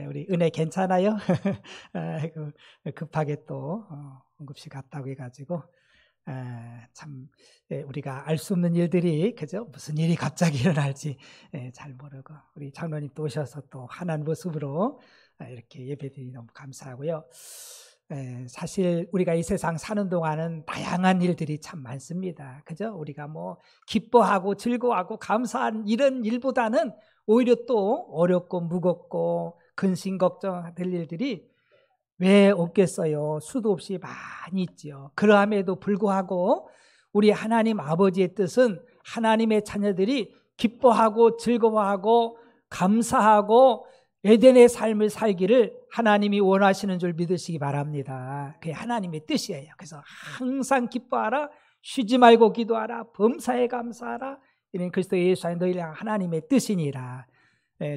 우리 은혜 괜찮아요? 급하게 또 응급실 갔다고 해가지고 참 우리가 알 수 없는 일들이 그죠? 무슨 일이 갑자기 일어날지 잘 모르고 우리 장로님 또 오셔서 또 환한 모습으로 이렇게 예배드리니 너무 감사하고요. 사실 우리가 이 세상 사는 동안은 다양한 일들이 참 많습니다. 그죠? 우리가 뭐 기뻐하고 즐거워하고 감사한 이런 일보다는 오히려 또 어렵고 무겁고 근심 걱정될 일들이 왜 없겠어요? 수도 없이 많이 있죠. 그러함에도 불구하고 우리 하나님 아버지의 뜻은 하나님의 자녀들이 기뻐하고 즐거워하고 감사하고 에덴의 삶을 살기를 하나님이 원하시는 줄 믿으시기 바랍니다. 그게 하나님의 뜻이에요. 그래서 항상 기뻐하라, 쉬지 말고 기도하라, 범사에 감사하라. 이는 그리스도 예수 안에 너희를 향한 하나님의 뜻이니라.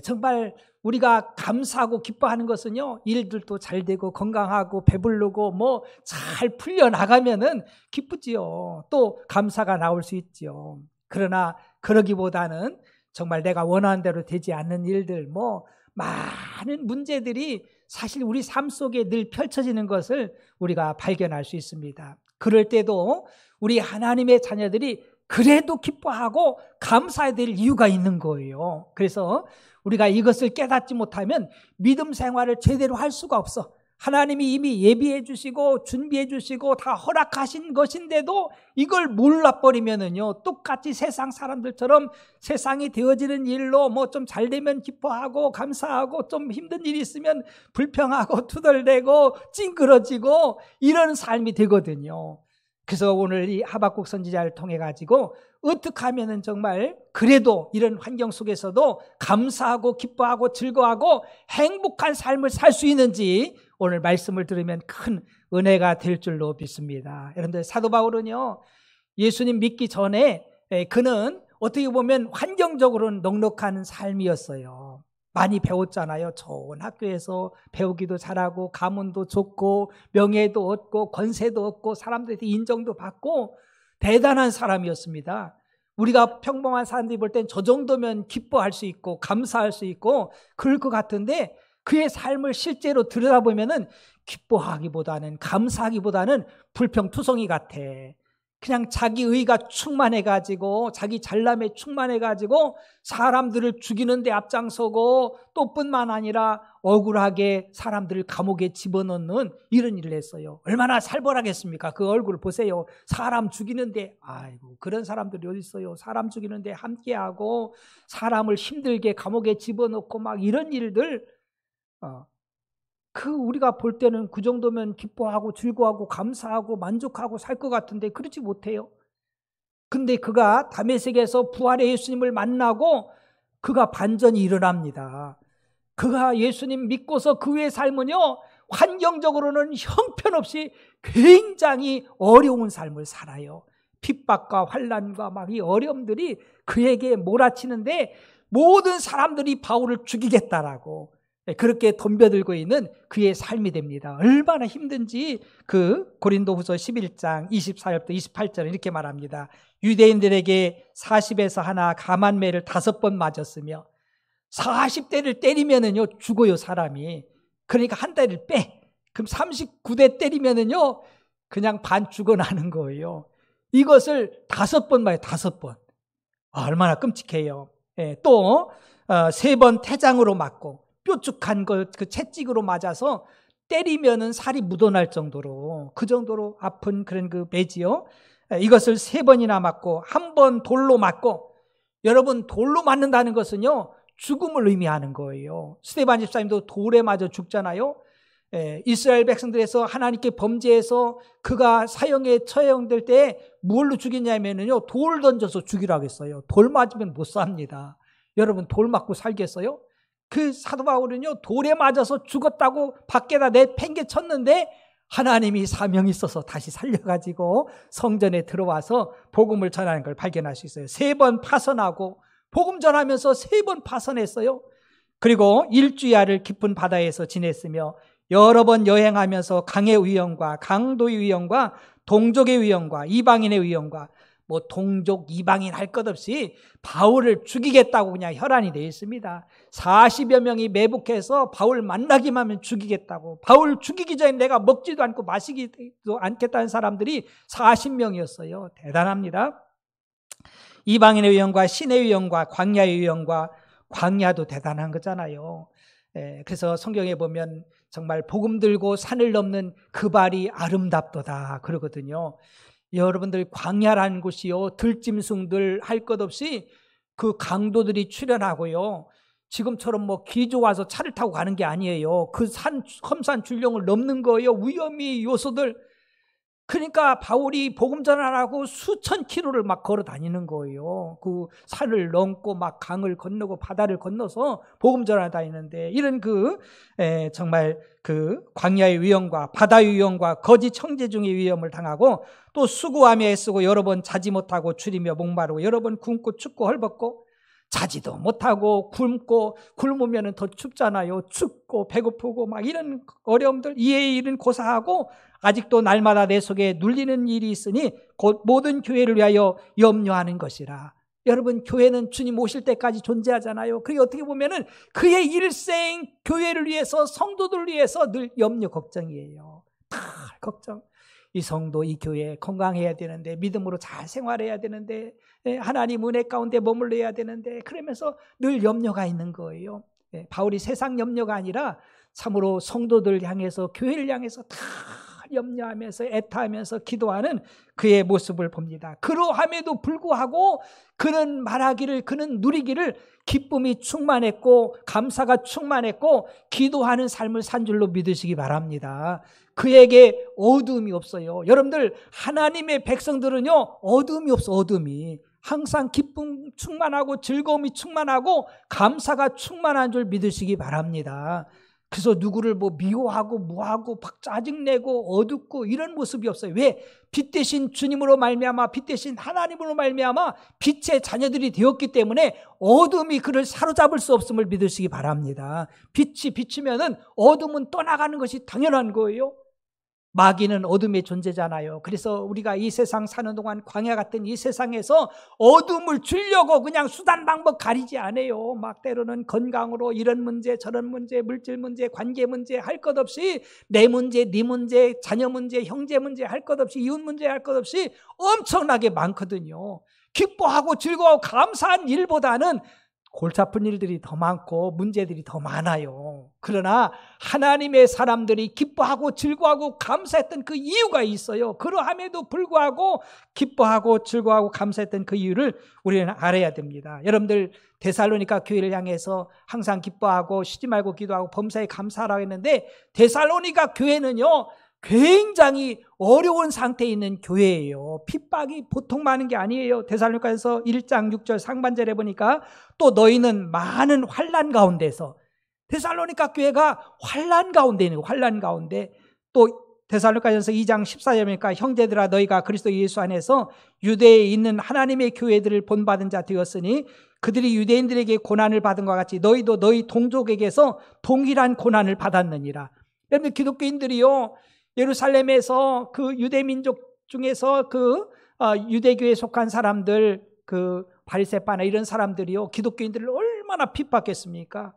정말 우리가 감사하고 기뻐하는 것은요, 일들도 잘 되고 건강하고 배부르고 뭐 잘 풀려나가면은 기쁘지요. 또 감사가 나올 수 있지요. 그러나 그러기보다는 정말 내가 원하는 대로 되지 않는 일들, 뭐 많은 문제들이 사실 우리 삶 속에 늘 펼쳐지는 것을 우리가 발견할 수 있습니다. 그럴 때도 우리 하나님의 자녀들이 그래도 기뻐하고 감사해야 될 이유가 있는 거예요. 그래서 우리가 이것을 깨닫지 못하면 믿음 생활을 제대로 할 수가 없어. 하나님이 이미 예비해 주시고 준비해 주시고 다 허락하신 것인데도 이걸 몰라버리면은요, 똑같이 세상 사람들처럼 세상이 되어지는 일로 뭐 좀 잘 되면 기뻐하고 감사하고 좀 힘든 일이 있으면 불평하고 투덜대고 찡그러지고 이런 삶이 되거든요. 그래서 오늘 이 하박국 선지자를 통해 가지고 어떻게 하면은 정말 그래도 이런 환경 속에서도 감사하고 기뻐하고 즐거워하고 행복한 삶을 살 수 있는지 오늘 말씀을 들으면 큰 은혜가 될 줄로 믿습니다. 여러분들, 사도 바울은요, 예수님 믿기 전에 그는 어떻게 보면 환경적으로는 넉넉한 삶이었어요. 많이 배웠잖아요. 좋은 학교에서 배우기도 잘하고 가문도 좋고 명예도 얻고 권세도 얻고 사람들한테 인정도 받고 대단한 사람이었습니다. 우리가 평범한 사람들이 볼 땐 저 정도면 기뻐할 수 있고 감사할 수 있고 그럴 것 같은데 그의 삶을 실제로 들여다보면은 기뻐하기보다는 감사하기보다는 불평투성이 같아. 그냥 자기 의가 충만해가지고 자기 잘남에 충만해가지고 사람들을 죽이는 데 앞장서고 또 뿐만 아니라 억울하게 사람들을 감옥에 집어넣는 이런 일을 했어요. 얼마나 살벌하겠습니까? 그 얼굴 보세요. 사람 죽이는데, 아이고, 그런 사람들이 어디 있어요? 사람 죽이는데 함께하고 사람을 힘들게 감옥에 집어넣고 막 이런 일들, 우리가 볼 때는 그 정도면 기뻐하고 즐거워하고 감사하고 만족하고 살 것 같은데 그렇지 못해요. 근데 그가 다메섹에서 부활의 예수님을 만나고 그가 반전이 일어납니다. 그가 예수님 믿고서 그 후의 삶은요, 환경적으로는 형편없이 굉장히 어려운 삶을 살아요. 핍박과 환난과 막 이 어려움들이 그에게 몰아치는데 모든 사람들이 바울을 죽이겠다라고 그렇게 덤벼들고 있는 그의 삶이 됩니다. 얼마나 힘든지 그 고린도후서 11장 24절부터 28절은 이렇게 말합니다. 유대인들에게 40에서 하나 가만매를 5번 맞았으며 40대를 때리면은요 죽어요, 사람이. 그러니까 한 대를 빼. 그럼 39대 때리면은요 그냥 반 죽어나는 거예요. 이것을 5번 맞아요, 5번. 얼마나 끔찍해요. 또 3번 태장으로 맞고 뾰족한 그 채찍으로 맞아서 때리면은 살이 묻어날 정도로 그 정도로 아픈 그런 그 매지요. 이것을 3번이나 맞고 1번 돌로 맞고, 여러분 돌로 맞는다는 것은요 죽음을 의미하는 거예요. 스데반 집사님도 돌에 맞아 죽잖아요. 이스라엘 백성들에서 하나님께 범죄해서 그가 사형에 처형될 때 뭘로 죽이냐면요 돌 던져서 죽이라고 했어요. 돌 맞으면 못 삽니다. 여러분 돌 맞고 살겠어요? 그 사도 바울은요 돌에 맞아서 죽었다고 밖에다 내팽개쳤는데 하나님이 사명이 있어서 다시 살려가지고 성전에 들어와서 복음을 전하는 걸 발견할 수 있어요. 3번 파선하고 복음 전하면서 3번 파선했어요. 그리고 일주야를 깊은 바다에서 지냈으며 여러 번 여행하면서 강의 위험과 강도의 위험과 동족의 위험과 이방인의 위험과 뭐 동족 이방인 할 것 없이 바울을 죽이겠다고 그냥 혈안이 되어 있습니다. 40여 명이 매복해서 바울 만나기만 하면 죽이겠다고, 바울 죽이기 전에 내가 먹지도 않고 마시지도 않겠다는 사람들이 40명이었어요. 대단합니다. 이방인의 위험과 신의 위험과 광야의 위험과, 광야도 대단한 거잖아요. 그래서 성경에 보면 정말 복음 들고 산을 넘는 그 발이 아름답도다 그러거든요. 여러분들, 광야라는 곳이요, 들짐승들 할 것 없이 그 강도들이 출현하고요, 지금처럼 뭐 기조 와서 차를 타고 가는 게 아니에요. 그 험산 줄령을 넘는 거예요. 위험이 요소들. 그러니까 바울이 복음 전하라고 수천 킬로를 막 걸어 다니는 거예요. 그 산을 넘고 막 강을 건너고 바다를 건너서 복음 전하러 다니는데, 이런 정말 그 광야의 위험과 바다의 위험과 거짓 청지중의 위험을 당하고, 또 수고하며 애쓰고 여러 번 자지 못하고 줄이며 목마르고 여러 번 굶고 춥고 헐벗고, 자지도 못하고 굶으면 더 춥잖아요. 춥고 배고프고 막 이런 어려움들, 이에 이른 고사하고, 아직도 날마다 내 속에 눌리는 일이 있으니 곧 모든 교회를 위하여 염려하는 것이라. 여러분, 교회는 주님 오실 때까지 존재하잖아요. 그게 어떻게 보면은 그의 일생 교회를 위해서, 성도들을 위해서 늘 염려 걱정이에요. 다 걱정. 이 성도, 이 교회 건강해야 되는데, 믿음으로 잘 생활해야 되는데, 하나님 은혜 가운데 머물러야 되는데, 그러면서 늘 염려가 있는 거예요. 바울이 세상 염려가 아니라 참으로 성도들 향해서, 교회를 향해서 다 염려하면서 애타하면서 기도하는 그의 모습을 봅니다. 그러함에도 불구하고 그는 말하기를, 그는 누리기를 기쁨이 충만했고 감사가 충만했고 기도하는 삶을 산 줄로 믿으시기 바랍니다. 그에게 어두움이 없어요. 여러분들, 하나님의 백성들은요, 어두움이 없어. 어두움이 항상 기쁨 충만하고 즐거움이 충만하고 감사가 충만한 줄 믿으시기 바랍니다. 그래서 누구를 뭐 미워하고 뭐하고 막 짜증내고 어둡고 이런 모습이 없어요. 왜? 빛 대신 주님으로 말미암아, 빛 대신 하나님으로 말미암아 빛의 자녀들이 되었기 때문에 어둠이 그를 사로잡을 수 없음을 믿으시기 바랍니다. 빛이 비치면은 어둠은 떠나가는 것이 당연한 거예요. 마귀는 어둠의 존재잖아요. 그래서 우리가 이 세상 사는 동안 광야 같은 이 세상에서 어둠을 주려고 그냥 수단 방법 가리지 않아요. 막 때로는 건강으로 이런 문제 저런 문제, 물질 문제, 관계 문제 할 것 없이, 내 문제, 네 문제, 자녀 문제, 형제 문제 할 것 없이, 이웃 문제 할 것 없이 엄청나게 많거든요. 기뻐하고 즐거워하고 감사한 일보다는 골치 아픈 일들이 더 많고 문제들이 더 많아요. 그러나 하나님의 사람들이 기뻐하고 즐거워하고 감사했던 그 이유가 있어요. 그러함에도 불구하고 기뻐하고 즐거워하고 감사했던 그 이유를 우리는 알아야 됩니다. 여러분들, 데살로니가 교회를 향해서 항상 기뻐하고 쉬지 말고 기도하고 범사에 감사하라고 했는데, 데살로니가 교회는요, 굉장히 어려운 상태에 있는 교회예요. 핍박이 보통 많은 게 아니에요. 데살로니가에서 1장 6절 상반절에 보니까, 또 너희는 많은 환난 가운데서, 데살로니가 교회가 환난 가운데 있는, 환난 가운데, 또 데살로니가전서 2장 14절에 보니까 형제들아, 너희가 그리스도 예수 안에서 유대에 있는 하나님의 교회들을 본받은 자 되었으니 그들이 유대인들에게 고난을 받은 것 같이 너희도 너희 동족에게서 동일한 고난을 받았느니라. 여러분, 기독교인들이요, 예루살렘에서 그 유대민족 중에서 유대교에 속한 사람들, 그 바리새파나 이런 사람들이요, 기독교인들을 얼마나 핍박했습니까?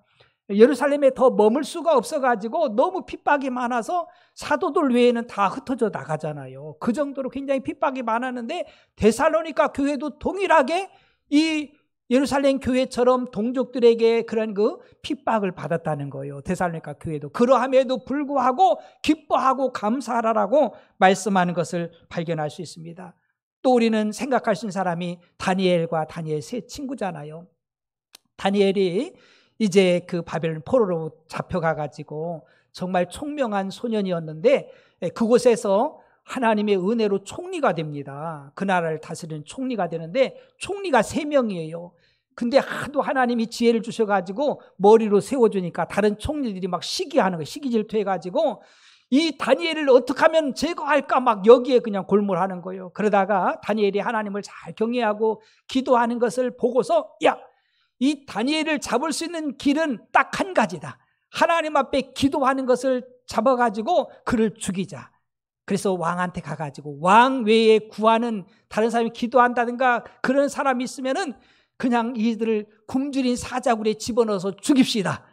예루살렘에 더 머물 수가 없어가지고 너무 핍박이 많아서 사도들 외에는 다 흩어져 나가잖아요. 그 정도로 굉장히 핍박이 많았는데, 데살로니가 교회도 동일하게 이 예루살렘 교회처럼 동족들에게 그런 그 핍박을 받았다는 거예요. 데살로니가 교회도. 그러함에도 불구하고 기뻐하고 감사하라고 말씀하는 것을 발견할 수 있습니다. 또 우리는 생각할 수 있는 사람이 다니엘과 다니엘 세 친구잖아요. 다니엘이 이제 그 바벨론 포로로 잡혀가가지고 정말 총명한 소년이었는데, 그곳에서 하나님의 은혜로 총리가 됩니다. 그 나라를 다스리는 총리가 되는데, 총리가 3명이에요. 근데 하도 하나님이 지혜를 주셔가지고 머리로 세워주니까 다른 총리들이 막 시기하는 거예요. 시기질투해가지고 이 다니엘을 어떻게 하면 제거할까 막 여기에 그냥 골몰하는 거예요. 그러다가 다니엘이 하나님을 잘 경외하고 기도하는 것을 보고서, 야, 이 다니엘을 잡을 수 있는 길은 딱 한 가지다. 하나님 앞에 기도하는 것을 잡아가지고 그를 죽이자. 그래서 왕한테 가가지고 왕 외에 구하는 다른 사람이 기도한다든가 그런 사람이 있으면은 그냥 이들을 굶주린 사자굴에 집어넣어서 죽입시다.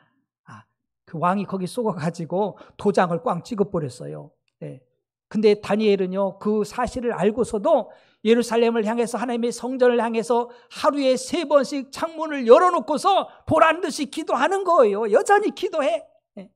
그 왕이 거기 쏘아가지고 도장을 꽝 찍어버렸어요. 네. 근데 다니엘은요, 그 사실을 알고서도 예루살렘을 향해서 하나님의 성전을 향해서 하루에 3번씩 창문을 열어놓고서 보란듯이 기도하는 거예요. 여전히 기도해. 네.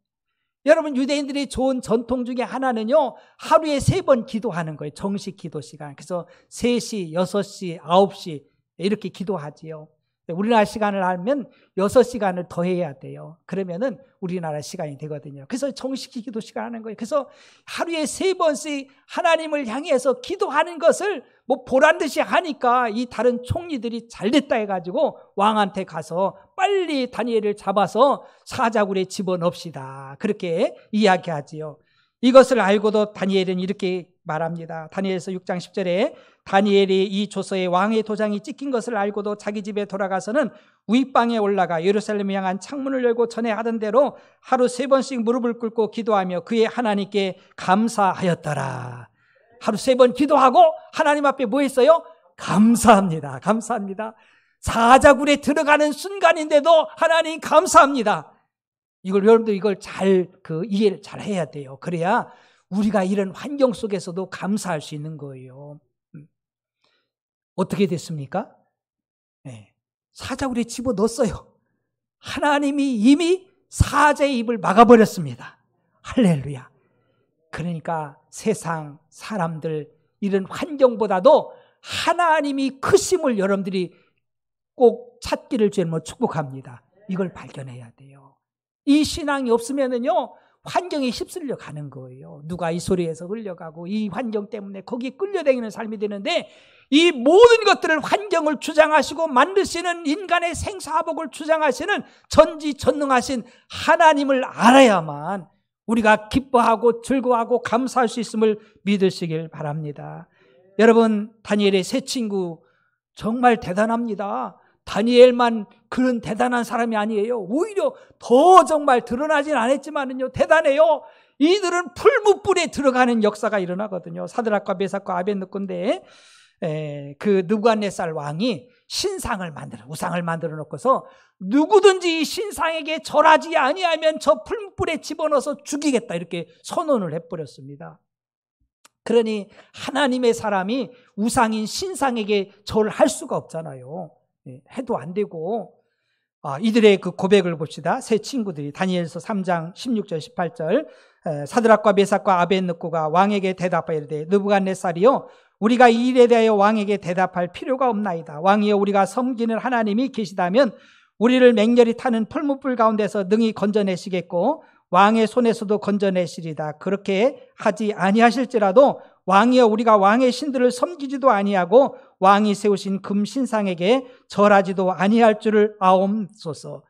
여러분, 유대인들이 좋은 전통 중에 하나는요, 하루에 3번 기도하는 거예요. 정식 기도 시간. 그래서 3시, 6시, 9시 이렇게 기도하지요. 우리나라 시간을 알면 6시간을 더 해야 돼요. 그러면은 우리나라 시간이 되거든요. 그래서 정식 기도 시간 하는 거예요. 그래서 하루에 3번씩 하나님을 향해서 기도하는 것을 뭐 보란듯이 하니까 이 다른 총리들이 잘됐다 해가지고 왕한테 가서 빨리 다니엘을 잡아서 사자굴에 집어넣읍시다. 그렇게 이야기하지요. 이것을 알고도 다니엘은 이렇게 말합니다. 다니엘서 6장 10절에 다니엘이 이 조서에 왕의 도장이 찍힌 것을 알고도 자기 집에 돌아가서는 윗방에 올라가 예루살렘을 향한 창문을 열고 전에 하던 대로 하루 3번씩 무릎을 꿇고 기도하며 그의 하나님께 감사하였더라. 하루 3번 기도하고 하나님 앞에 뭐 했어요? 감사합니다. 감사합니다. 사자굴에 들어가는 순간인데도 하나님 감사합니다. 여러분들 이걸 이해를 잘 해야 돼요. 그래야 우리가 이런 환경 속에서도 감사할 수 있는 거예요. 어떻게 됐습니까? 네. 사자굴에 집어넣었어요. 하나님이 이미 사자의 입을 막아버렸습니다. 할렐루야. 그러니까 세상 사람들 이런 환경보다도 하나님이 크심을 여러분들이 꼭 찾기를 주님으로 축복합니다. 이걸 발견해야 돼요. 이 신앙이 없으면은요, 환경에 휩쓸려 가는 거예요. 누가 이 소리에서 흘려가고 이 환경 때문에 거기에 끌려다니는 삶이 되는데, 이 모든 것들을 환경을 주장하시고 만드시는 인간의 생사화복을 주장하시는 전지전능하신 하나님을 알아야만 우리가 기뻐하고 즐거워하고 감사할 수 있음을 믿으시길 바랍니다. 여러분, 다니엘의 세 친구 정말 대단합니다. 다니엘만 그런 대단한 사람이 아니에요. 오히려 더 정말 드러나진 않았지만은요, 대단해요. 이들은 풀무불에 들어가는 역사가 일어나거든요. 사드락과 메삭과 아벳느고인데, 그 느부갓네살 왕이 신상을 우상을 만들어 놓고서 누구든지 이 신상에게 절하지 아니하면 저 풀무불에 집어넣어서 죽이겠다, 이렇게 선언을 해버렸습니다. 그러니 하나님의 사람이 우상인 신상에게 절할 수가 없잖아요. 해도 안 되고. 이들의 그 고백을 봅시다. 세 친구들이 다니엘서 3장 16절 18절 사드락과 메삭과 아벳느고가 왕에게 대답하여 이르되 느부갓네살이요, 우리가 이 일에 대하여 왕에게 대답할 필요가 없나이다. 왕이여, 우리가 섬기는 하나님이 계시다면 우리를 맹렬히 타는 풀무불 가운데서 능히 건져내시겠고 왕의 손에서도 건져내시리다. 그렇게 하지 아니하실지라도 왕이여, 우리가 왕의 신들을 섬기지도 아니하고 왕이 세우신 금신상에게 절하지도 아니할 줄을 아옵소서.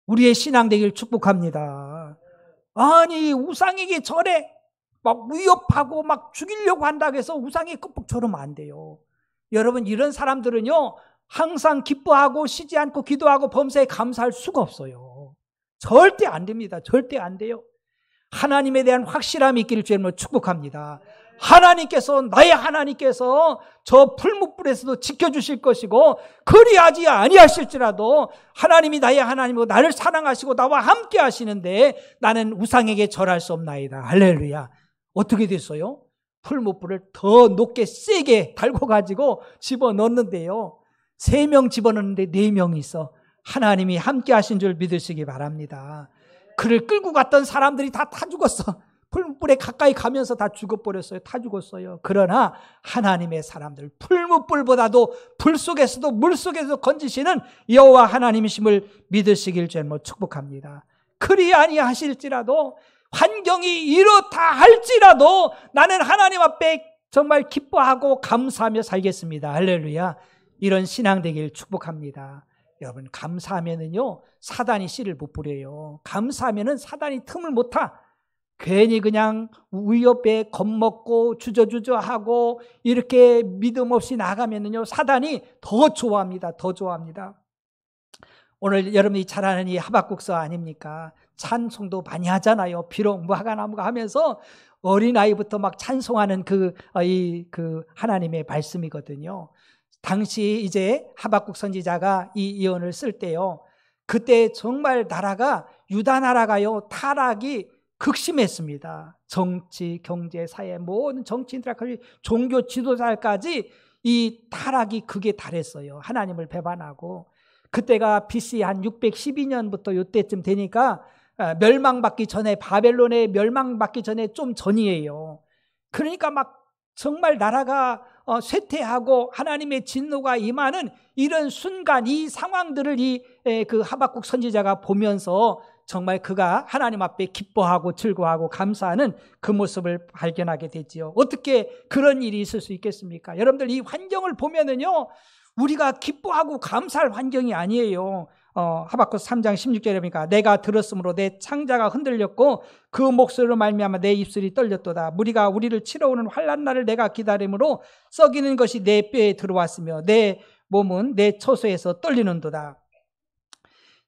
우리의 신앙 되길 축복합니다. 아니, 우상에게 절해 막 위협하고 막 죽이려고 한다고 해서 우상에 끔뻑 절하면 안 돼요. 여러분, 이런 사람들은요, 항상 기뻐하고 쉬지 않고 기도하고 범사에 감사할 수가 없어요. 절대 안 됩니다. 절대 안 돼요. 하나님에 대한 확실함이 있기를 주님으로 축복합니다. 하나님께서, 나의 하나님께서 저 풀무불에서도 지켜주실 것이고 그리하지 아니하실지라도 하나님이 나의 하나님이고 나를 사랑하시고 나와 함께 하시는데 나는 우상에게 절할 수 없나이다. 할렐루야. 어떻게 됐어요? 풀무불을 더 높게 세게 달고 가지고 집어넣는데요, 3명 집어넣는데 4명이 있어. 하나님이 함께 하신 줄 믿으시기 바랍니다. 그를 끌고 갔던 사람들이 다 죽었어. 풀무불에 가까이 가면서 다 죽어버렸어요. 다 죽었어요. 그러나 하나님의 사람들, 풀무불보다도 불 속에서도 물 속에서도 건지시는 여호와 하나님이심을 믿으시길 주님으로 축복합니다. 그리 아니하실지라도, 환경이 이렇다 할지라도 나는 하나님 앞에 정말 기뻐하고 감사하며 살겠습니다. 할렐루야. 이런 신앙 되길 축복합니다. 여러분, 감사하면은요, 사단이 씨를 못 뿌려요. 감사하면은 사단이 틈을 못 타. 괜히 그냥 위협에 겁먹고 주저주저하고 이렇게 믿음 없이 나가면은요, 사단이 더 좋아합니다. 더 좋아합니다. 오늘 여러분이 잘 아는 이 하박국서 아닙니까? 찬송도 많이 하잖아요. 비록 무화과나무가 하면서 어린아이부터 막 찬송하는 그 하나님의 말씀이거든요. 당시 이제 하박국 선지자가 이 예언을 쓸 때요, 그때 정말 나라가, 유다 나라가요, 타락이 극심했습니다. 정치, 경제, 사회, 모든 정치인들까지 종교 지도자까지 이 타락이 극에 달했어요. 하나님을 배반하고. 그때가 BC 한 612년부터 이때쯤 되니까 멸망받기 전에, 바벨론에 멸망받기 전에 좀 전이에요. 그러니까 막 정말 나라가 쇠퇴하고 하나님의 진노가 임하는 이런 순간, 이 상황들을 그 하박국 선지자가 보면서 정말 그가 하나님 앞에 기뻐하고 즐거워하고 감사하는 그 모습을 발견하게 되지요. 어떻게 그런 일이 있을 수 있겠습니까? 여러분들, 이 환경을 보면은요, 우리가 기뻐하고 감사할 환경이 아니에요. 하박국 3장 16절에 보니까 내가 들었으므로 내 창자가 흔들렸고 그 목소리로 말미암아 내 입술이 떨렸도다. 무리가 우리를 치러 오는 환난 날을 내가 기다림으로 썩이는 것이 내 뼈에 들어왔으며 내 몸은 내 처소에서 떨리는도다.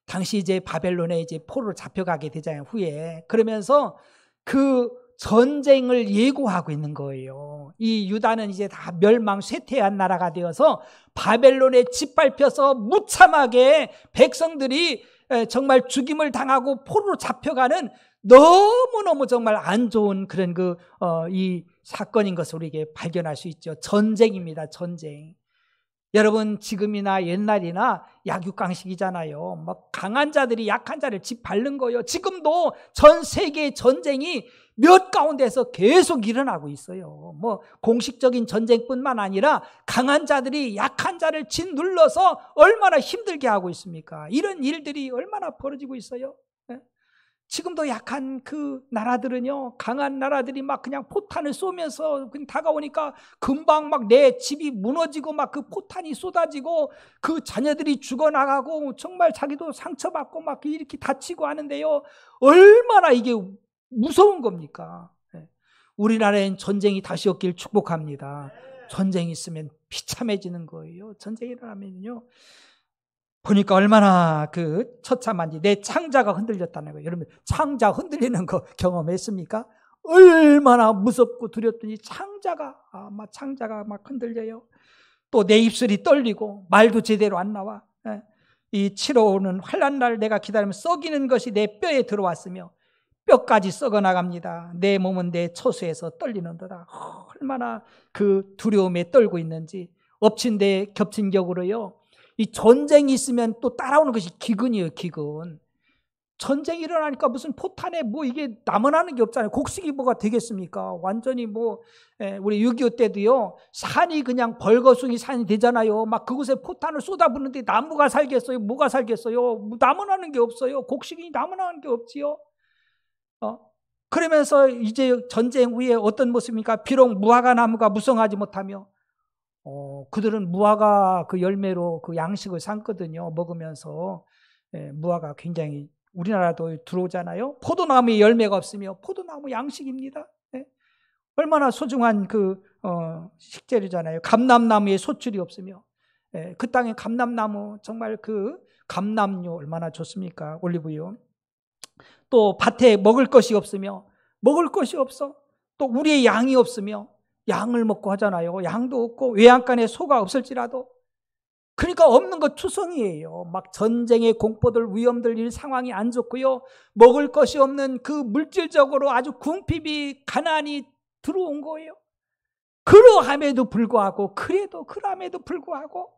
당시 이제 바벨론에 이제 포로로 잡혀가게 되잖아요, 후에. 그러면서 그 전쟁을 예고하고 있는 거예요. 이 유다는 이제 다 멸망, 쇠퇴한 나라가 되어서 바벨론에 짓밟혀서 무참하게 백성들이 정말 죽임을 당하고 포로로 잡혀가는 너무너무 정말 안 좋은 그런 이 사건인 것을 우리에게 발견할 수 있죠. 전쟁입니다, 전쟁. 여러분, 지금이나 옛날이나 약육강식이잖아요. 막 강한 자들이 약한 자를 짓밟는 거예요. 지금도 전 세계의 전쟁이 몇 가운데서 계속 일어나고 있어요. 뭐 공식적인 전쟁뿐만 아니라 강한 자들이 약한 자를 짓눌러서 얼마나 힘들게 하고 있습니까? 이런 일들이 얼마나 벌어지고 있어요. 지금도 약한 그 나라들은요, 강한 나라들이 막 그냥 포탄을 쏘면서 그냥 다가오니까 금방 막 내 집이 무너지고 막 그 포탄이 쏟아지고 그 자녀들이 죽어나가고 정말 자기도 상처받고 막 이렇게 다치고 하는데요, 얼마나 이게 무서운 겁니까? 우리나라엔 전쟁이 다시 없길 축복합니다. 전쟁이 있으면 비참해지는 거예요. 전쟁이 일어나면요, 보니까 얼마나 그 처참한지. 내 창자가 흔들렸다는 거예요. 여러분, 창자 흔들리는 거 경험했습니까? 얼마나 무섭고 두렵더니 창자가 막 흔들려요. 또 내 입술이 떨리고 말도 제대로 안 나와. 이 치러 오는 환난 날 내가 기다리면 썩이는 것이 내 뼈에 들어왔으며 뼈까지 썩어 나갑니다. 내 몸은 내 처소에서 떨리는도다. 얼마나 그 두려움에 떨고 있는지. 엎친 데 겹친 격으로요, 이 전쟁이 있으면 또 따라오는 것이 기근이에요, 기근. 전쟁이 일어나니까 무슨 포탄에 뭐 이게 남아나는 게 없잖아요. 곡식이 뭐가 되겠습니까? 완전히 우리 6.25 때도요, 산이 그냥 벌거숭이 산이 되잖아요. 막 그곳에 포탄을 쏟아붓는데 나무가 살겠어요? 뭐가 살겠어요? 남아나는 게 없어요. 곡식이 남아나는 게 없지요. 그러면서 이제 전쟁 후에 어떤 모습입니까? 비록 무화과 나무가 무성하지 못하며 그들은 무화과 그 열매로 그 양식을 삼거든요. 먹으면서. 무화과 굉장히 우리나라도 들어오잖아요. 포도나무에 열매가 없으며 포도나무 양식입니다. 얼마나 소중한 그 식재료잖아요. 감람나무에 소출이 없으며, 그 땅에 감람나무, 정말 그 감람료 얼마나 좋습니까? 올리브유. 또 밭에 먹을 것이 없으며, 먹을 것이 없어. 또 우리의 양이 없으며, 양을 먹고 하잖아요. 양도 없고 외양간에 소가 없을지라도. 그러니까 없는 것 투성이에요. 막 전쟁의 공포들, 위험들, 이 상황이 안 좋고요, 먹을 것이 없는 그 물질적으로 아주 궁핍이, 가난이 들어온 거예요. 그러함에도 불구하고, 그럼에도 불구하고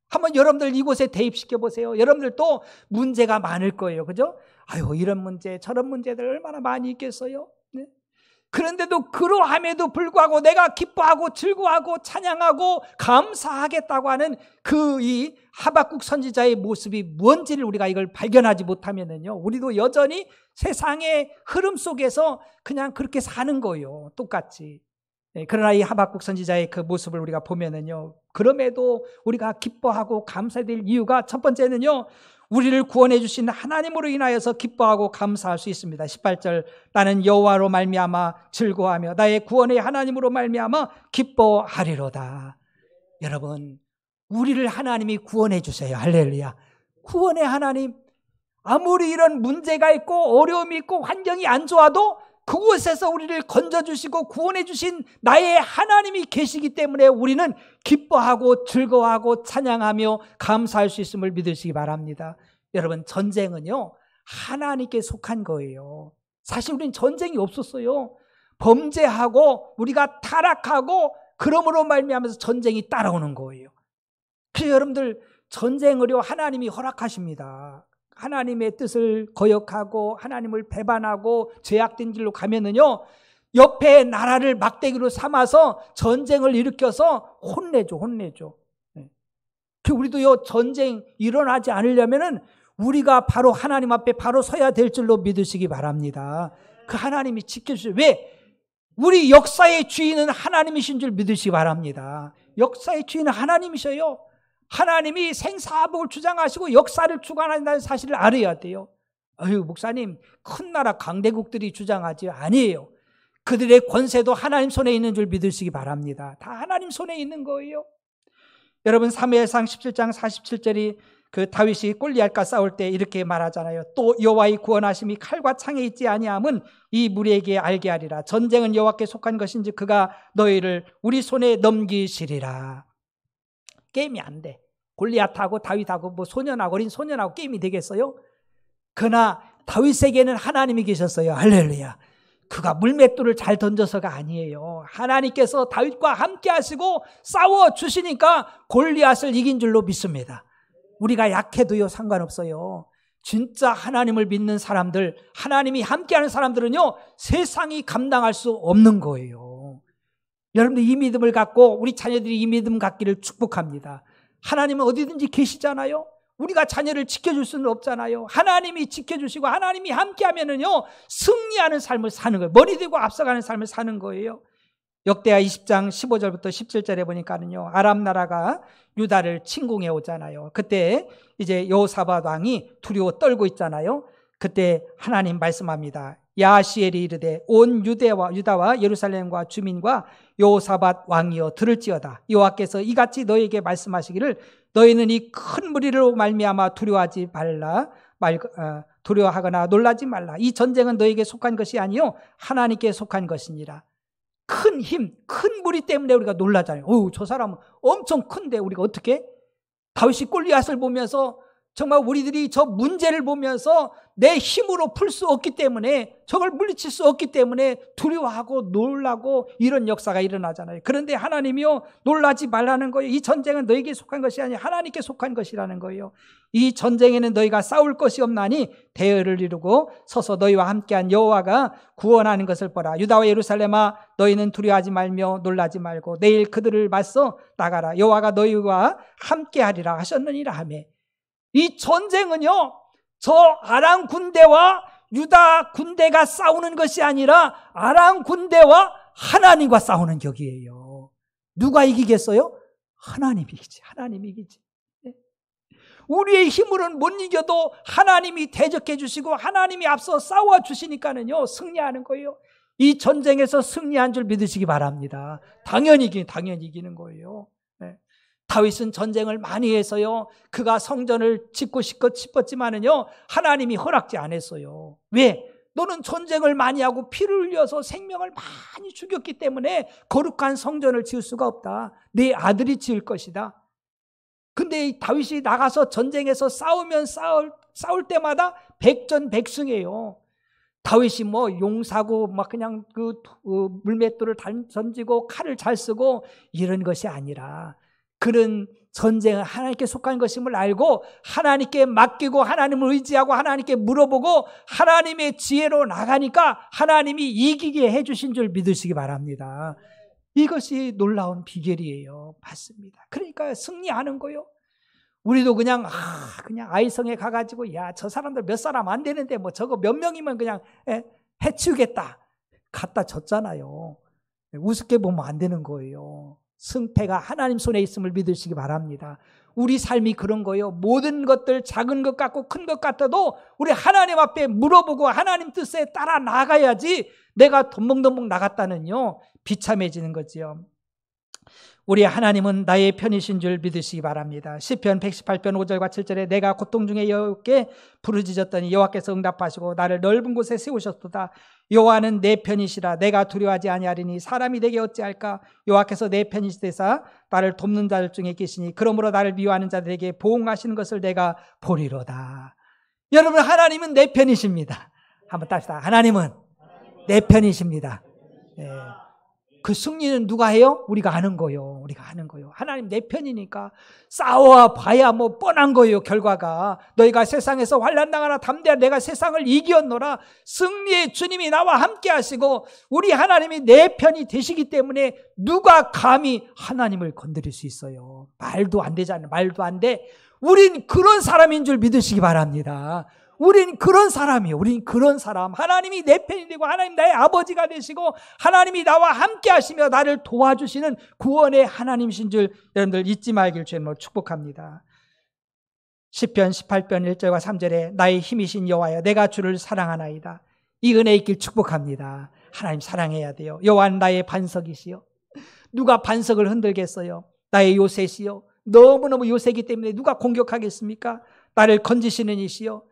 한번 여러분들 이곳에 대입시켜 보세요. 여러분들도 문제가 많을 거예요. 그죠? 아유, 이런 문제 저런 문제들 얼마나 많이 있겠어요. 네? 그런데도 그러함에도 불구하고 내가 기뻐하고 즐거워하고 찬양하고 감사하겠다고 하는 이 하박국 선지자의 모습이 뭔지를 우리가 이걸 발견하지 못하면은요, 우리도 여전히 세상의 흐름 속에서 그냥 그렇게 사는 거예요. 똑같이. 그러나 이 하박국 선지자의 그 모습을 우리가 보면은요, 그럼에도 우리가 기뻐하고 감사해야 될 이유가, 첫 번째는요, 우리를 구원해 주신 하나님으로 인하여서 기뻐하고 감사할 수 있습니다. 18절, 나는 여호와로 말미암아 즐거워하며 나의 구원의 하나님으로 말미암아 기뻐하리로다. 여러분, 우리를 하나님이 구원해 주세요. 할렐루야. 구원의 하나님, 아무리 이런 문제가 있고 어려움이 있고 환경이 안 좋아도 그곳에서 우리를 건져주시고 구원해 주신 나의 하나님이 계시기 때문에 우리는 기뻐하고 즐거워하고 찬양하며 감사할 수 있음을 믿으시기 바랍니다. 여러분, 전쟁은요 하나님께 속한 거예요. 사실 우리는 전쟁이 없었어요. 범죄하고 우리가 타락하고 그러므로 말미암아서 전쟁이 따라오는 거예요. 그래서 여러분들, 전쟁을요 하나님이 허락하십니다. 하나님의 뜻을 거역하고 하나님을 배반하고 죄악된 길로 가면은요 옆에 나라를 막대기로 삼아서 전쟁을 일으켜서 혼내죠. 우리도요 전쟁 일어나지 않으려면은 우리가 바로 하나님 앞에 바로 서야 될 줄로 믿으시기 바랍니다. 그 하나님이 지켜주세요. 왜? 우리 역사의 주인은 하나님이신 줄 믿으시기 바랍니다. 역사의 주인은 하나님이셔요. 하나님이 생사복을 주장하시고 역사를 주관한다는 사실을 알아야 돼요. 목사님, 큰 나라 강대국들이 주장하지 아니에요. 그들의 권세도 하나님 손에 있는 줄 믿으시기 바랍니다. 다 하나님 손에 있는 거예요. 여러분, 사무엘상 17장 47절이 그 다윗이 골리앗과 싸울 때 이렇게 말하잖아요. 또 여호와의 구원하심이 칼과 창에 있지 아니함은 이 무리에게 알게 하리라. 전쟁은 여호와께 속한 것인지 그가 너희를 우리 손에 넘기시리라. 게임이 안 돼. 골리앗하고 다윗하고 뭐 소년하고 어린 소년하고 게임이 되겠어요? 그러나 다윗에게는 하나님이 계셨어요. 할렐루야. 그가 물맷돌을 잘 던져서가 아니에요. 하나님께서 다윗과 함께 하시고 싸워주시니까 골리앗을 이긴 줄로 믿습니다. 우리가 약해도요 상관없어요. 진짜 하나님을 믿는 사람들, 하나님이 함께하는 사람들은요 세상이 감당할 수 없는 거예요. 여러분들 이 믿음을 갖고 우리 자녀들이 이 믿음 갖기를 축복합니다. 하나님은 어디든지 계시잖아요. 우리가 자녀를 지켜줄 수는 없잖아요. 하나님이 지켜주시고 하나님이 함께하면은요 승리하는 삶을 사는 거예요. 머리 들고 앞서가는 삶을 사는 거예요. 역대하 20장 15절부터 17절에 보니까는요 아람 나라가 유다를 침공해 오잖아요. 그때 이제 여호사밧 왕이 두려워 떨고 있잖아요. 그때 하나님 말씀합니다. 야하시엘이 이르되 온 유다와 예루살렘과 주민과 여호사밧 왕이여 들을지어다. 여호와께서 이같이 너희에게 말씀하시기를 너희는 이 큰 무리로 말미암아 두려워하거나 놀라지 말라. 이 전쟁은 너희에게 속한 것이 아니요 하나님께 속한 것이니라. 큰 힘, 큰 무리 때문에 우리가 놀라잖아요. 저 사람은 엄청 큰데 우리가 어떻게? 다윗이 골리앗을 보면서 정말 우리들이 저 문제를 보면서 내 힘으로 풀 수 없기 때문에 저걸 물리칠 수 없기 때문에 두려워하고 놀라고 이런 역사가 일어나잖아요. 그런데 하나님이요 놀라지 말라는 거예요. 이 전쟁은 너에게 속한 것이 아니라 하나님께 속한 것이라는 거예요. 이 전쟁에는 너희가 싸울 것이 없나니 대열을 이루고 서서 너희와 함께한 여호와가 구원하는 것을 보라. 유다와 예루살렘아 너희는 두려워하지 말며 놀라지 말고 내일 그들을 맞서 나가라. 여호와가 너희와 함께하리라 하셨느니라 하며, 이 전쟁은요 저 아람 군대와 유다 군대가 싸우는 것이 아니라 아람 군대와 하나님과 싸우는 격이에요. 누가 이기겠어요? 하나님이 이기지. 하나님이 이기지. 우리의 힘으로는 못 이겨도 하나님이 대적해 주시고 하나님이 앞서 싸워 주시니까는요 승리하는 거예요. 이 전쟁에서 승리한 줄 믿으시기 바랍니다. 당연히 이기는 거예요. 다윗은 전쟁을 많이 해서요 그가 성전을 짓고 싶었지만은요 하나님이 허락지 않았어요. 왜? 너는 전쟁을 많이 하고 피를 흘려서 생명을 많이 죽였기 때문에 거룩한 성전을 지을 수가 없다. 네 아들이 지을 것이다. 근데 다윗이 나가서 전쟁에서 싸울 때마다 백전백승이에요. 다윗이 뭐 용사고 막 그냥 그 물맷돌을 던지고 칼을 잘 쓰고 이런 것이 아니라 그런 전쟁은 하나님께 속한 것임을 알고 하나님께 맡기고 하나님을 의지하고 하나님께 물어보고 하나님의 지혜로 나가니까 하나님이 이기게 해주신 줄 믿으시기 바랍니다. 이것이 놀라운 비결이에요. 맞습니다. 그러니까 승리하는 거요. 우리도 그냥 아이성에 가가지고 저 사람들 몇 사람 안 되는데 뭐 저거 몇 명이면 그냥 해치우겠다. 갖다 졌잖아요. 우습게 보면 안 되는 거예요. 승패가 하나님 손에 있음을 믿으시기 바랍니다. 우리 삶이 그런 거예요. 모든 것들 작은 것 같고 큰 것 같아도 우리 하나님 앞에 물어보고 하나님 뜻에 따라 나가야지 내가 덤벙덤벙 나갔다는요 비참해지는 거지요. 우리 하나님은 나의 편이신 줄 믿으시기 바랍니다. 시편 118편 5절과 7절에 내가 고통 중에 여호와께 부르짖었더니 여호와께서 응답하시고 나를 넓은 곳에 세우셨도다. 여호와는 내 편이시라. 내가 두려워하지 아니하리니 사람이 내게 어찌할까. 여호와께서 내 편이시되사 나를 돕는 자들 중에 계시니 그러므로 나를 미워하는 자들에게 보응하시는 것을 내가 보리로다. 여러분, 하나님은 내 편이십니다. 한번 따시다. 하나님은 내 편이십니다. 네. 그 승리는 누가 해요? 우리가 하는 거요. 우리가 하는 거요. 하나님 내 편이니까 싸워 봐야 뭐 뻔한 거예요. 결과가 너희가 세상에서 환난 당하나 담대하라. 내가 세상을 이겼노라. 승리의 주님이 나와 함께 하시고 우리 하나님이 내 편이 되시기 때문에 누가 감히 하나님을 건드릴 수 있어요? 말도 안 되잖아요. 말도 안 돼. 우린 그런 사람인 줄 믿으시기 바랍니다. 우린 그런 사람이에요. 우린 그런 사람. 하나님이 내 편이 되고 하나님 나의 아버지가 되시고 하나님이 나와 함께 하시며 나를 도와주시는 구원의 하나님이신 줄 여러분들 잊지 말길 주님으로 축복합니다. 시편 18편 1절과 3절에 나의 힘이신 여호와여 내가 주를 사랑하나이다. 이 은혜 있길 축복합니다. 하나님 사랑해야 돼요. 여호와는 나의 반석이시요. 누가 반석을 흔들겠어요? 나의 요새시요. 너무너무 요새이기 때문에 누가 공격하겠습니까? 나를 건지시는 이시요.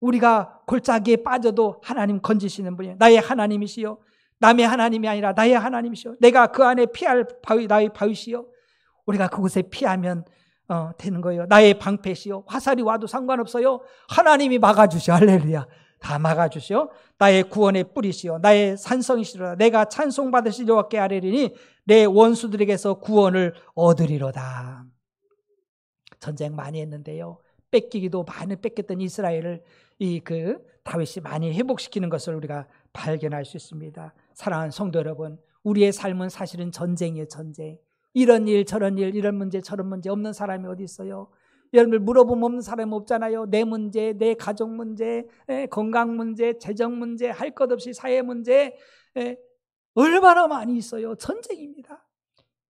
우리가 골짜기에 빠져도 하나님 건지시는 분이에요. 나의 하나님이시요. 남의 하나님이 아니라 나의 하나님이시요. 내가 그 안에 피할 바위, 나의 바위시요. 우리가 그곳에 피하면 되는 거예요. 나의 방패시요. 화살이 와도 상관없어요. 하나님이 막아주시오. 할렐루야. 다 막아주시오. 나의 구원의 뿌리시요. 나의 산성이시로다. 내가 찬송받으실 여호와께 아뢰리니 내 원수들에게서 구원을 얻으리로다. 전쟁 많이 했는데요. 뺏기기도 많이 뺏겼던 이스라엘을 다윗이 많이 회복시키는 것을 우리가 발견할 수 있습니다. 사랑하는 성도 여러분, 우리의 삶은 사실은 전쟁이에요. 전쟁. 이런 일 저런 일, 이런 문제 저런 문제 없는 사람이 어디 있어요? 여러분들 물어보면 없는 사람이 없잖아요. 내 문제, 내 가족 문제, 건강 문제, 재정 문제, 할 것 없이 사회 문제, 얼마나 많이 있어요. 전쟁입니다.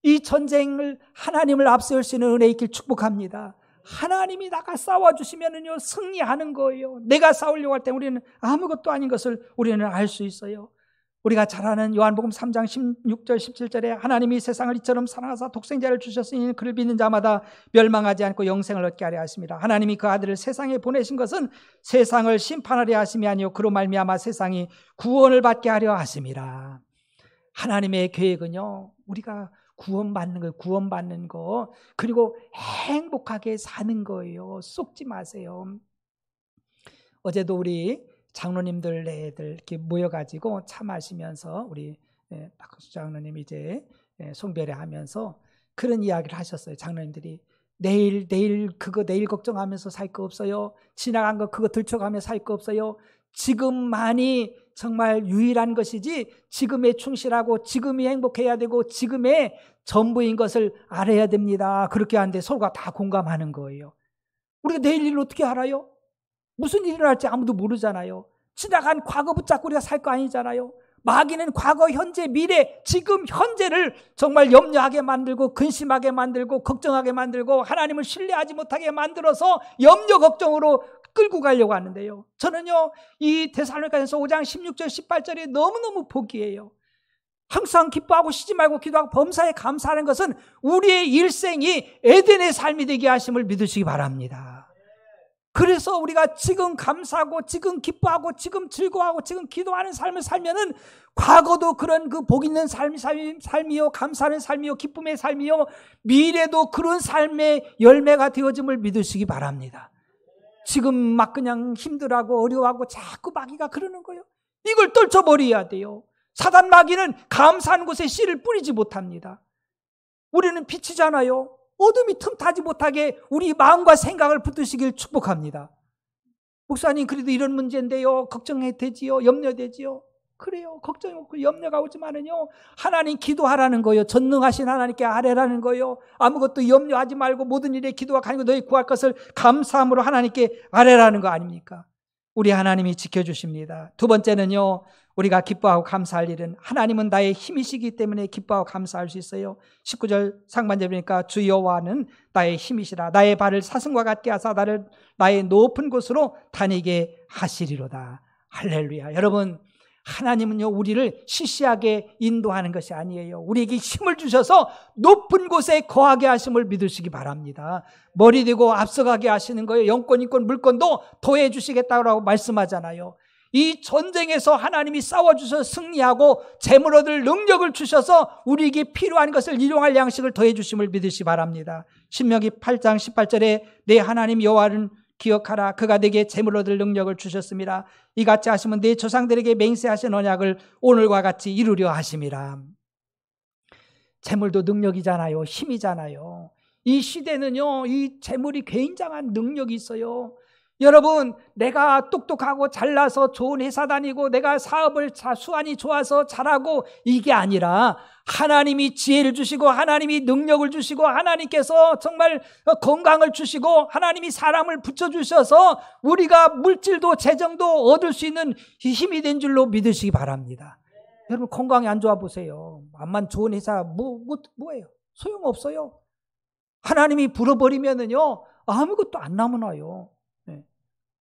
이 전쟁을 하나님을 앞세울 수 있는 은혜 있길 축복합니다. 하나님이 나가 싸워주시면은요, 승리하는 거예요. 내가 싸우려고 할 때 우리는 아무것도 아닌 것을 우리는 알 수 있어요. 우리가 잘 아는 요한복음 3장 16절 17절에 하나님이 세상을 이처럼 사랑하사 독생자를 주셨으니 그를 믿는 자마다 멸망하지 않고 영생을 얻게 하려 하십니다. 하나님이 그 아들을 세상에 보내신 것은 세상을 심판하려 하심이 아니요 그로 말미암아 세상이 구원을 받게 하려 하심이라. 하나님의 계획은요, 우리가 구원받는 거, 그리고 행복하게 사는 거예요. 속지 마세요. 어제도 우리 장로님들 애들 이렇게 모여가지고 차 마시면서 우리 박학수 장로님이 이제 송별회 하면서 그런 이야기를 하셨어요. 장로님들이 내일 걱정하면서 살 거 없어요. 지나간 거 그거 들춰가며 살 거 없어요. 지금만이 정말 유일한 것이지 지금에 충실하고 지금이 행복해야 되고 지금의 전부인 것을 알아야 됩니다. 그렇게 하는데 서로가 다 공감하는 거예요. 우리가 내일 일을 어떻게 알아요? 무슨 일이 일어날지 아무도 모르잖아요. 지나간 과거 붙잡고 우리가 살 거 아니잖아요. 마귀는 과거, 현재, 미래, 지금 현재를 정말 염려하게 만들고 근심하게 만들고 걱정하게 만들고 하나님을 신뢰하지 못하게 만들어서 염려 걱정으로 끌고 가려고 하는데요. 저는요, 이 데살로니가전서 5장 16절 18절이 너무너무 복이에요. 항상 기뻐하고 쉬지 말고 기도하고 범사에 감사하는 것은 우리의 일생이 에덴의 삶이 되게 하심을 믿으시기 바랍니다. 그래서 우리가 지금 감사하고 지금 기뻐하고 지금 즐거워하고 지금 기도하는 삶을 살면은 과거도 그런 그 복 있는 삶이요, 감사하는 삶이요, 기쁨의 삶이요, 미래도 그런 삶의 열매가 되어짐을 믿으시기 바랍니다. 지금 막 그냥 힘들어하고 어려워하고 자꾸 마귀가 그러는 거예요. 이걸 떨쳐버려야 돼요. 사단 마귀는 감사하는 곳에 씨를 뿌리지 못합니다. 우리는 빛이잖아요. 어둠이 틈타지 못하게 우리 마음과 생각을 붙드시길 축복합니다. 목사님, 그래도 이런 문제인데요, 걱정해도 되지요? 염려되지요? 그래요. 걱정이 없고 염려가 오지만은요, 하나님 기도하라는 거예요. 전능하신 하나님께 아뢰라는 거예요. 아무것도 염려하지 말고 모든 일에 기도와 간구 너희 구할 것을 감사함으로 하나님께 아뢰라는 거 아닙니까? 우리 하나님이 지켜주십니다. 두 번째는요, 우리가 기뻐하고 감사할 일은 하나님은 나의 힘이시기 때문에 기뻐하고 감사할 수 있어요. 19절 상반절에 보니까 주 여호와는 나의 힘이시라. 나의 발을 사슴과 같게 하사 나의 높은 곳으로 다니게 하시리로다. 할렐루야. 여러분, 하나님은요, 우리를 시시하게 인도하는 것이 아니에요. 우리에게 힘을 주셔서 높은 곳에 거하게 하심을 믿으시기 바랍니다. 머리 대고 앞서가게 하시는 거예요. 영권, 인권, 물권도 더해 주시겠다고 말씀하잖아요. 이 전쟁에서 하나님이 싸워주셔서 승리하고 재물 얻을 능력을 주셔서 우리에게 필요한 것을 일용할 양식을 더해 주심을 믿으시기 바랍니다. 신명기 8장 18절에 내 하나님 여호와를 기억하라. 그가 내게 재물 얻을 능력을 주셨습니다. 이같이 하시면 내 조상들에게 맹세하신 언약을 오늘과 같이 이루려 하심이라. 재물도 능력이잖아요. 힘이잖아요. 이 시대는요, 이 재물이 굉장한 능력이 있어요. 여러분, 내가 똑똑하고 잘나서 좋은 회사 다니고 내가 사업을 수완이 좋아서 잘하고 이게 아니라 하나님이 지혜를 주시고 하나님이 능력을 주시고 하나님께서 정말 건강을 주시고 하나님이 사람을 붙여주셔서 우리가 물질도 재정도 얻을 수 있는 힘이 된 줄로 믿으시기 바랍니다. 여러분, 건강이 안 좋아 보세요. 암만 좋은 회사 뭐예요? 소용없어요. 하나님이 불어버리면은요, 아무것도 안 남아요.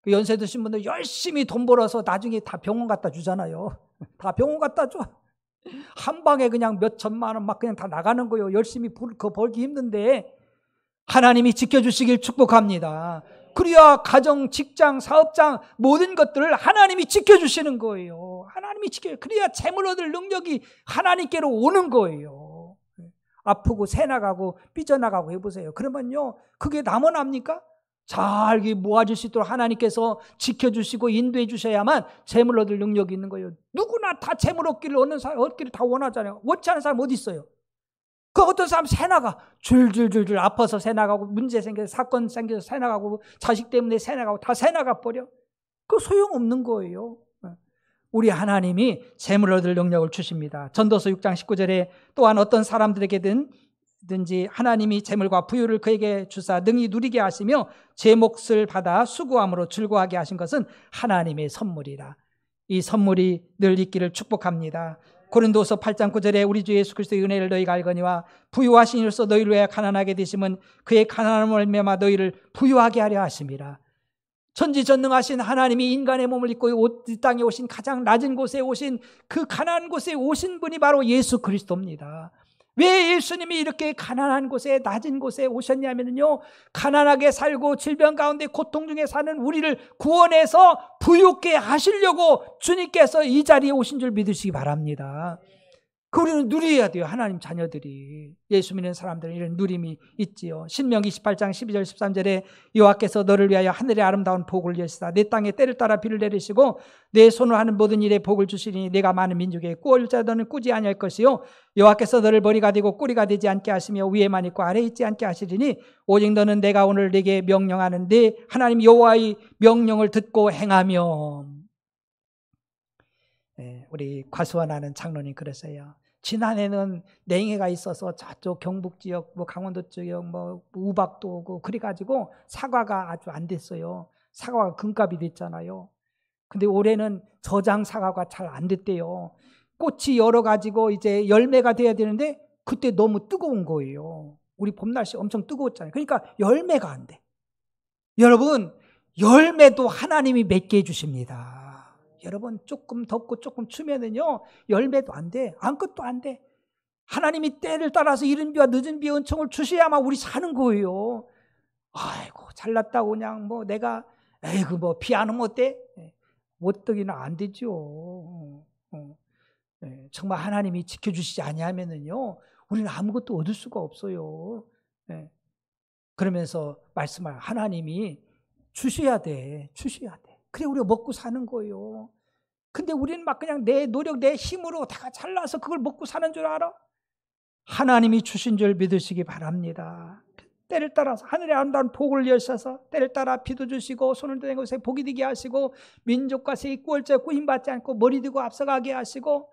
연세 드신 분들 열심히 돈 벌어서 나중에 다 병원 갖다 주잖아요. 다 병원 갖다 줘. 한 방에 그냥 몇 천만 원 막 그냥 다 나가는 거예요. 열심히 벌기 힘든데 하나님이 지켜주시길 축복합니다. 그래야 가정, 직장, 사업장 모든 것들을 하나님이 지켜주시는 거예요. 하나님이 그래야 재물 얻을 능력이 하나님께로 오는 거예요. 아프고 새 나가고 삐져나가고 해보세요. 그러면요, 그게 남아납니까? 잘 모아질 수 있도록 하나님께서 지켜주시고 인도해 주셔야만 재물 얻을 능력이 있는 거예요. 누구나 다 재물 얻기를 다 원하잖아요. 원치 않은 사람 어디 있어요? 그 어떤 사람 새 나가 줄줄줄줄 아파서 새 나가고 문제 생겨서 사건 생겨서 새 나가고 자식 때문에 새 나가고 다 새 나가 버려. 그 소용없는 거예요. 우리 하나님이 재물 얻을 능력을 주십니다. 전도서 6장 19절에 또한 어떤 사람들에게든지 하나님이 재물과 부유를 그에게 주사 능히 누리게 하시며 제 몫을 받아 수고함으로 즐거워하게 하신 것은 하나님의 선물이라. 이 선물이 늘 있기를 축복합니다. 고린도서 8장 9절에 우리 주 예수 그리스도의 은혜를 너희가 알거니와 부유하신 이로서 너희를 위하여 가난하게 되심은 그의 가난함을 말미암아 너희를 부유하게 하려 하심이라. 전지전능하신 하나님이 인간의 몸을 입고 이 땅에 오신 가장 낮은 곳에 오신 그 가난한 곳에 오신 분이 바로 예수 그리스도입니다. 왜 예수님이 이렇게 가난한 곳에 낮은 곳에 오셨냐면요, 가난하게 살고 질병 가운데 고통 중에 사는 우리를 구원해서 부유케 하시려고 주님께서 이 자리에 오신 줄 믿으시기 바랍니다. 그 우리는 누려야 돼요. 하나님 자녀들이. 예수 믿는 사람들은 이런 누림이 있지요. 신명기 18장 12절 13절에 여호와께서 너를 위하여 하늘의 아름다운 복을 여시사 내 땅에 때를 따라 비를 내리시고 내 손으로 하는 모든 일에 복을 주시니 내가 많은 민족에 꿀 자 너는 꾸지 아니할 것이요 여호와께서 너를 머리가 되고 꼬리가 되지 않게 하시며 위에만 있고 아래에 있지 않게 하시리니 오직 너는 내가 오늘 네게 명령하는 네 하나님 여호와의 명령을 듣고 행하며. 우리 과수원하는 장로님 그랬어요. 지난해는 냉해가 있어서 저쪽 경북 지역, 강원도 지역, 우박도 오고 그래가지고 사과가 아주 안 됐어요. 사과가 금값이 됐잖아요. 근데 올해는 저장 사과가 잘 안 됐대요. 꽃이 열어가지고 이제 열매가 돼야 되는데 그때 너무 뜨거운 거예요. 우리 봄 날씨 엄청 뜨거웠잖아요. 그러니까 열매가 안 돼. 여러분, 열매도 하나님이 맺게 해주십니다. 여러분, 조금 덥고 조금 추면은요, 열매도 안 돼. 아무것도 안 돼. 하나님이 때를 따라서 이른 비와 늦은 비의 은총을 주셔야만 우리 사는 거예요. 아이고, 잘났다고 그냥 내가, 비 안 오면 어때? 어떡이나 안 되죠. 정말 하나님이 지켜주시지 아니하면은요, 우리는 아무것도 얻을 수가 없어요. 그러면서 말씀할 하나님이 주셔야 돼. 그래 우리가 먹고 사는 거예요. 근데 우리는 막 그냥 내 노력, 내 힘으로 다 잘나서 그걸 먹고 사는 줄 알아? 하나님이 주신 줄 믿으시기 바랍니다. 때를 따라서 하늘의 아름다운 복을 여셔서 때를 따라 비도 주시고 손을 드는 곳에 복이 되게 하시고 민족과 세계 꼴째 구임받지 않고 머리 들고 앞서가게 하시고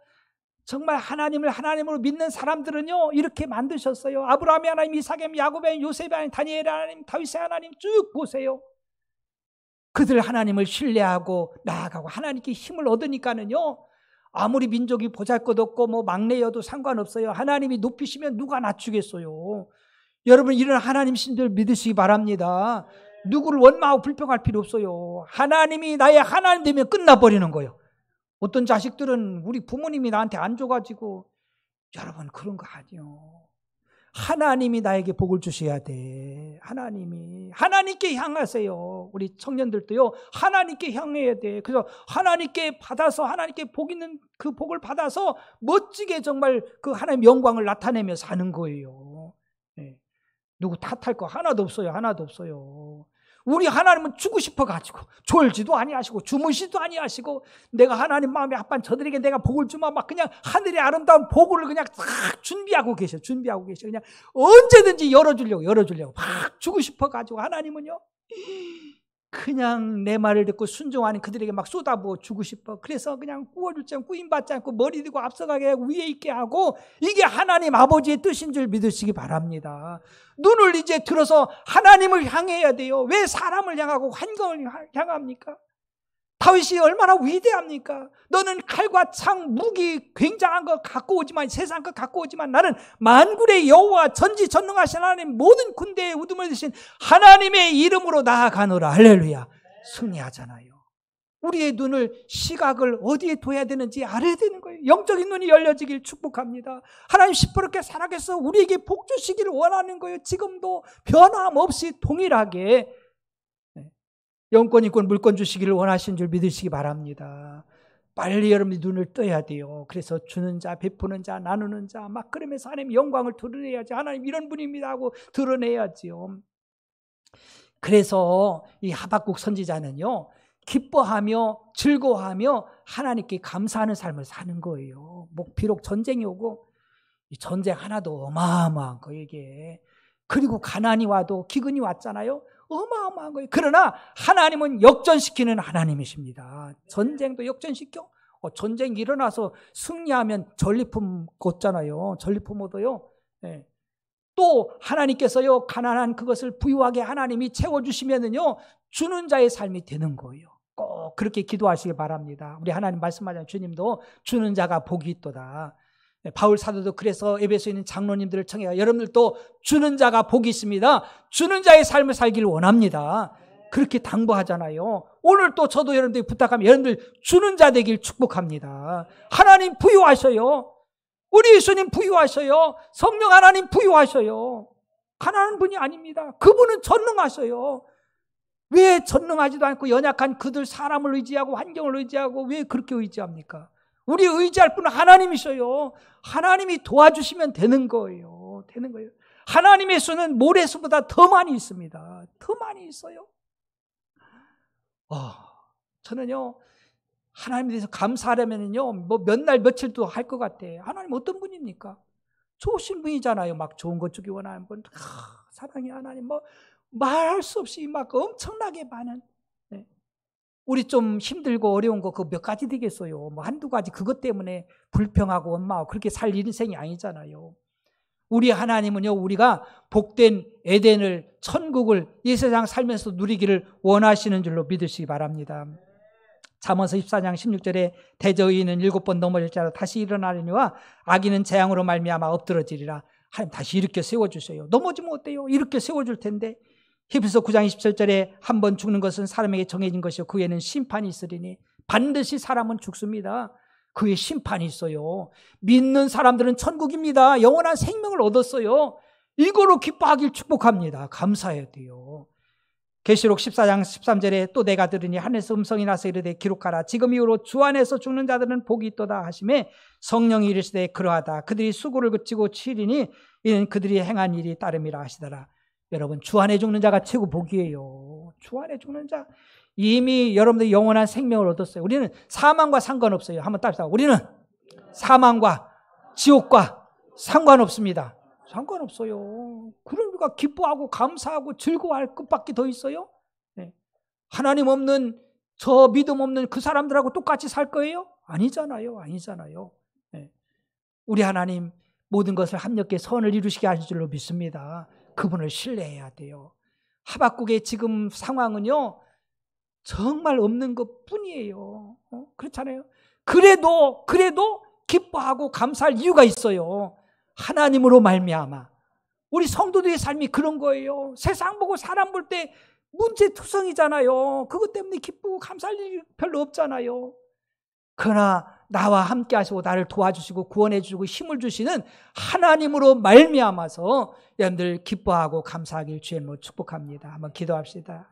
정말 하나님을 하나님으로 믿는 사람들은요 이렇게 만드셨어요. 아브라함의 하나님, 이삭의 하나님, 야곱의 하나님, 요셉의 하나님, 다니엘의 하나님, 다윗의 하나님 쭉 보세요. 그들 하나님을 신뢰하고 나아가고 하나님께 힘을 얻으니까는요 아무리 민족이 보잘것없고 막내여도 상관없어요. 하나님이 높이시면 누가 낮추겠어요. 여러분, 이런 하나님 신들 믿으시기 바랍니다. 누구를 원망하고 불평할 필요 없어요. 하나님이 나의 하나님 되면 끝나버리는 거예요. 어떤 자식들은 우리 부모님이 나한테 안 줘가지고, 여러분 그런 거 아니요. 하나님이 나에게 복을 주셔야 돼. 하나님께 향하세요. 우리 청년들도요, 하나님께 향해야 돼. 그래서 하나님께 받아서, 하나님께 복 있는 그 복을 받아서 멋지게 정말 그 하나님의 영광을 나타내며 사는 거예요. 네. 누구 탓할 거 하나도 없어요. 하나도 없어요. 우리 하나님은 주고 싶어가지고 졸지도 아니하시고 주무시도 아니하시고, 내가 하나님 마음에 합한 저들에게 내가 복을 주면 막 그냥 하늘의 아름다운 복을 그냥 싹 준비하고 계셔. 그냥 언제든지 열어주려고 막 주고 싶어가지고, 하나님은요 그냥 내 말을 듣고 순종하는 그들에게 막 쏟아부어 주고 싶어. 그래서 그냥 구워줄지 않고 꾸임받지 않고 머리 들고 앞서가게 하고 위에 있게 하고, 이게 하나님 아버지의 뜻인 줄 믿으시기 바랍니다. 눈을 이제 들어서 하나님을 향해야 돼요. 왜 사람을 향하고 환경을 향합니까? 다윗이 얼마나 위대합니까? 너는 칼과 창, 무기 굉장한 거 갖고 오지만, 세상 거 갖고 오지만, 나는 만군의 여호와 전지전능하신 하나님 모든 군대에 우두머리 드신 하나님의 이름으로 나아가노라. 할렐루야. 승리하잖아요. 우리의 눈을, 시각을 어디에 둬야 되는지 알아야 되는 거예요. 영적인 눈이 열려지길 축복합니다. 하나님 시퍼렇게 살아계서 우리에게 복 주시기를 원하는 거예요. 지금도 변함없이 동일하게 영권, 인권, 물권 주시기를 원하신 줄 믿으시기 바랍니다. 빨리 여러분이 눈을 떠야 돼요. 그래서 주는 자, 베푸는 자, 나누는 자, 막 그러면서 하나님 영광을 드러내야지. 하나님 이런 분입니다 하고 드러내야지요. 그래서 이 하박국 선지자는요, 기뻐하며 즐거워하며 하나님께 감사하는 삶을 사는 거예요. 비록 전쟁이 오고, 이 전쟁 하나도 어마어마한 거예요, 이게. 그리고 가난이 와도, 기근이 왔잖아요. 어마어마한 거예요. 그러나 하나님은 역전시키는 하나님이십니다. 전쟁도 역전시켜. 전쟁이 일어나서 승리하면 전리품 얻잖아요. 전리품 얻어요. 네. 또 하나님께서요, 가난한 그것을 부유하게 하나님이 채워주시면은요, 주는 자의 삶이 되는 거예요. 꼭 그렇게 기도하시기 바랍니다. 우리 하나님 말씀하잖아요. 주님도 주는 자가 복이 있도다. 바울 사도도 그래서 에베소에 있는 장로님들을 청해요. 여러분들도 주는 자가 복이 있습니다. 주는 자의 삶을 살기를 원합니다. 그렇게 당부하잖아요. 오늘 또 저도 여러분들이 부탁하면 여러분들 주는 자 되길 축복합니다. 하나님 부유하셔요. 우리 예수님 부유하셔요. 성령 하나님 부유하셔요. 가난한 분이 아닙니다. 그분은 전능하셔요. 왜 전능하지도 않고 연약한 그들 사람을 의지하고 환경을 의지하고 왜 그렇게 의지합니까? 우리 의지할 분은 하나님이셔요. 하나님이 도와주시면 되는 거예요. 하나님의 수는 모래수보다 더 많이 있습니다. 더 많이 있어요. 저는요, 하나님에 대해서 감사하려면요, 뭐 몇 날 며칠도 할 것 같아. 하나님 어떤 분입니까? 좋으신 분이잖아요. 막 좋은 것 주기 원하는 분. 사랑의 하나님, 뭐 말할 수 없이 막 엄청나게 많은. 우리 좀 힘들고 어려운 거 그 몇 가지 되겠어요. 뭐 한두 가지 그것 때문에 불평하고 원망하고 그렇게 살 인생이 아니잖아요. 우리 하나님은요, 우리가 복된 에덴을, 천국을 이 세상 살면서 누리기를 원하시는 줄로 믿으시기 바랍니다. 잠언서 14장 16절에 대저의인은 7번 넘어질지라도 다시 일어나려니와 악인은 재앙으로 말미암아 엎드러지리라. 하나님 다시 이렇게 세워주세요. 넘어지면 어때요? 이렇게 세워줄 텐데. 히브리서 9장 27절에 한 번 죽는 것은 사람에게 정해진 것이요 그 후에는 심판이 있으리니. 반드시 사람은 죽습니다. 그 후에 심판이 있어요. 믿는 사람들은 천국입니다. 영원한 생명을 얻었어요. 이거로 기뻐하길 축복합니다. 감사해야 돼요. 계시록 14장 13절에 또 내가 들으니 하늘에서 음성이 나서 이르되 기록하라. 지금 이후로 주 안에서 죽는 자들은 복이 있도다 하시매 성령이 이르시되 그러하다. 그들이 수고를 그치고 치리니 이는 그들이 행한 일이 따름이라 하시더라. 여러분, 주 안에 죽는 자가 최고 복이에요. 주 안에 죽는 자. 이미 여러분들 영원한 생명을 얻었어요. 우리는 사망과 상관없어요. 한번 따라서 우리는 사망과 지옥과 상관없습니다. 상관없어요. 그럼 우리가 기뻐하고 감사하고 즐거워할 것밖에 더 있어요? 네. 하나님 없는, 저 믿음 없는 그 사람들하고 똑같이 살 거예요? 아니잖아요. 네. 우리 하나님 모든 것을 합력해 선을 이루시게 하실 줄로 믿습니다. 그분을 신뢰해야 돼요. 하박국의 지금 상황은요, 정말 없는 것 뿐이에요. 그렇잖아요. 그래도 기뻐하고 감사할 이유가 있어요. 하나님으로 말미암아. 우리 성도들의 삶이 그런 거예요. 세상 보고 사람 볼 때 문제투성이잖아요. 그것 때문에 기쁘고 감사할 일이 별로 없잖아요. 그러나 나와 함께 하시고 나를 도와주시고 구원해 주시고 힘을 주시는 하나님으로 말미암아서 여러분들 기뻐하고 감사하길 주의 이름으로 축복합니다. 한번 기도합시다.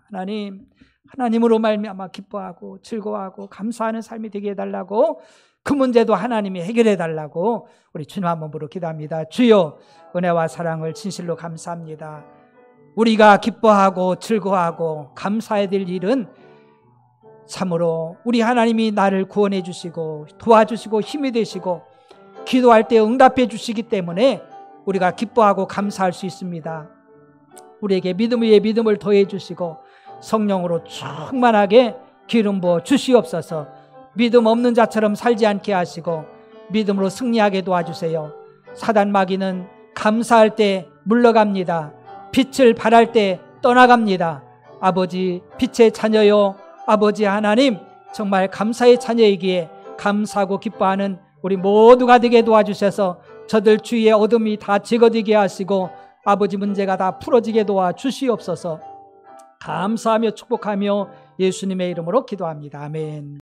하나님으로 말미암아 기뻐하고 즐거워하고 감사하는 삶이 되게 해달라고, 그 문제도 하나님이 해결해 달라고 우리 주님 한번 부르 기도합니다. 주여, 은혜와 사랑을 진실로 감사합니다. 우리가 기뻐하고 즐거워하고 감사해야 될 일은 참으로 우리 하나님이 나를 구원해 주시고 도와주시고 힘이 되시고 기도할 때 응답해 주시기 때문에 우리가 기뻐하고 감사할 수 있습니다. 우리에게 믿음 위에 믿음을 더해 주시고 성령으로 충만하게 기름 부어 주시옵소서. 믿음 없는 자처럼 살지 않게 하시고 믿음으로 승리하게 도와주세요. 사단 마귀는 감사할 때 물러갑니다. 빛을 발할 때 떠나갑니다. 아버지, 빛의 자녀요, 아버지 하나님, 정말 감사의 자녀이기에 감사하고 기뻐하는 우리 모두가 되게 도와주셔서 저들 주위의 어둠이 다 제거되게 하시고 아버지 문제가 다 풀어지게 도와주시옵소서. 감사하며 축복하며 예수님의 이름으로 기도합니다. 아멘.